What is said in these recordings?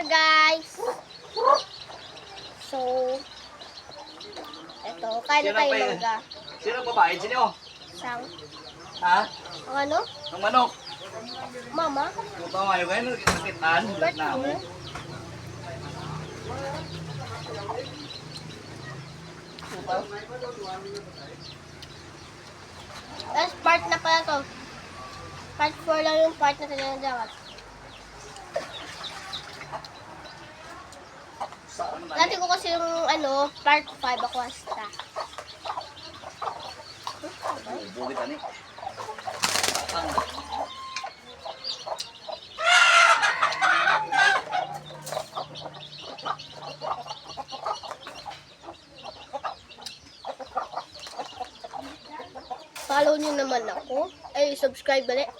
dinner, guys. So, eto, kain na tayo mangga. Sino ang babae? Sino? Sang. Ha? Ang ano? Ang manok. Mama? Kung pamayo kayo, nakitaan. Ba't Na ako. yun? Tapos part na pala to. Part 4 lang yung part na tinadawat. Dati ko kasi yung ano, part 5 ako hasta. Bukit ani. Follow nyo naman ako. Ay, subscribe balik.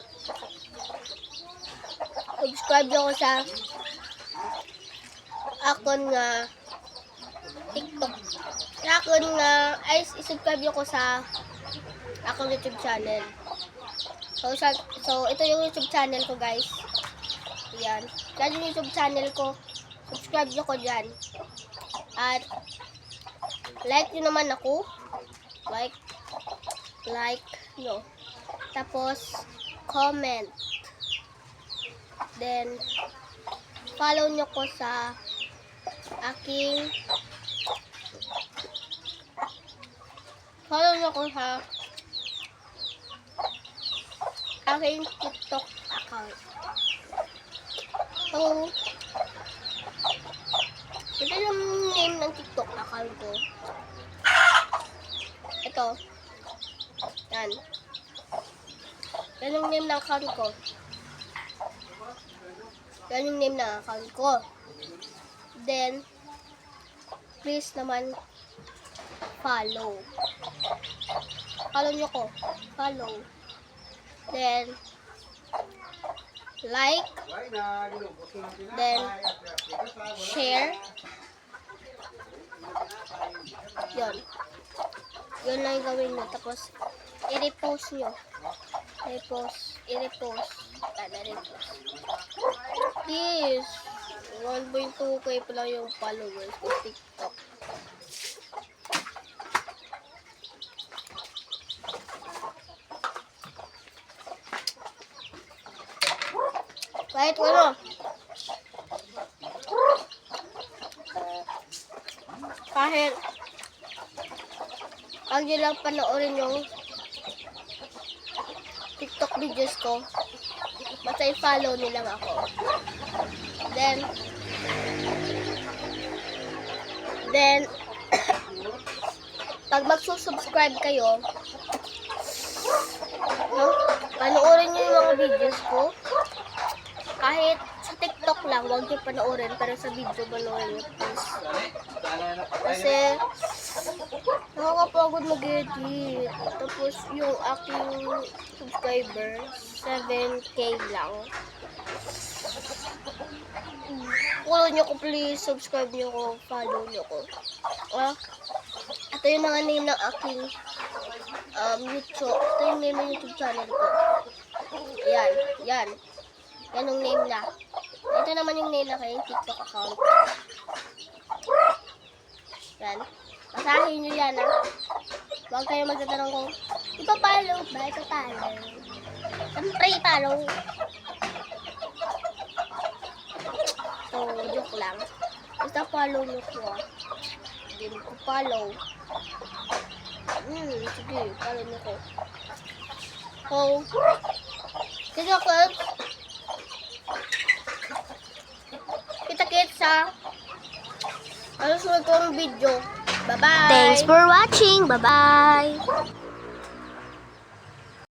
Subscribe nyo ako sa akon nga TikTok. Akon nga, ay, subscribe nyo ako sa akong YouTube channel. So, ito yung YouTube channel ko, guys. Ayan. Yan yung YouTube channel ko. Subscribe nyo ko dyan. At, like nyo naman ako. Like nyo. Tapos, comment. Then, follow nyo ko sa aking TikTok account. So, ito yung name ng TikTok account ko. Ito. Yan. Yan yung name ng account ko. Yan yung name ng account ko. Then, please naman, follow. Follow nyo ko. Follow. Then, like. Then, share. Yun. Yun lang yung gawin nyo. Tapos, i-repost nyo. I-repost. I-repost. Please. 1.2k pa lang yung followers ko TikTok. Kahit ano. Kahit pag nyo lang panoorin yung TikTok videos ko, basta i-follow nilang ako. Then, pag magsusubscribe kayo, no, panoorin nyo yung mga videos ko. Kahit sa TikTok lang, huwag nyo panoorin, pero sa video panoorin nyo, please. Kasi, nakakapagod mag-edit. Tapos, yung aking subscriber, 7k lang. Follow nyo ko, please. Subscribe nyo ko. Follow nyo ko. Ito yung mga name ng aking YouTube. Ito yung name ng YouTube channel ko. Yan. Yan yung name na. Ito naman yung name na kayong TikTok account. Yan. Basahin nyo yan, ha. Huwag kayo magtatanong kung ipapalo ba? Ipapalo. Siyempre, ipalo. So, joke lang. Basta follow nyo ko, ha. Hindi mo ko follow. Sige, follow nyo ko. So, sige ako. Kita-kits sa susunod kong video. Bye-bye! Thanks for watching. Bye-bye.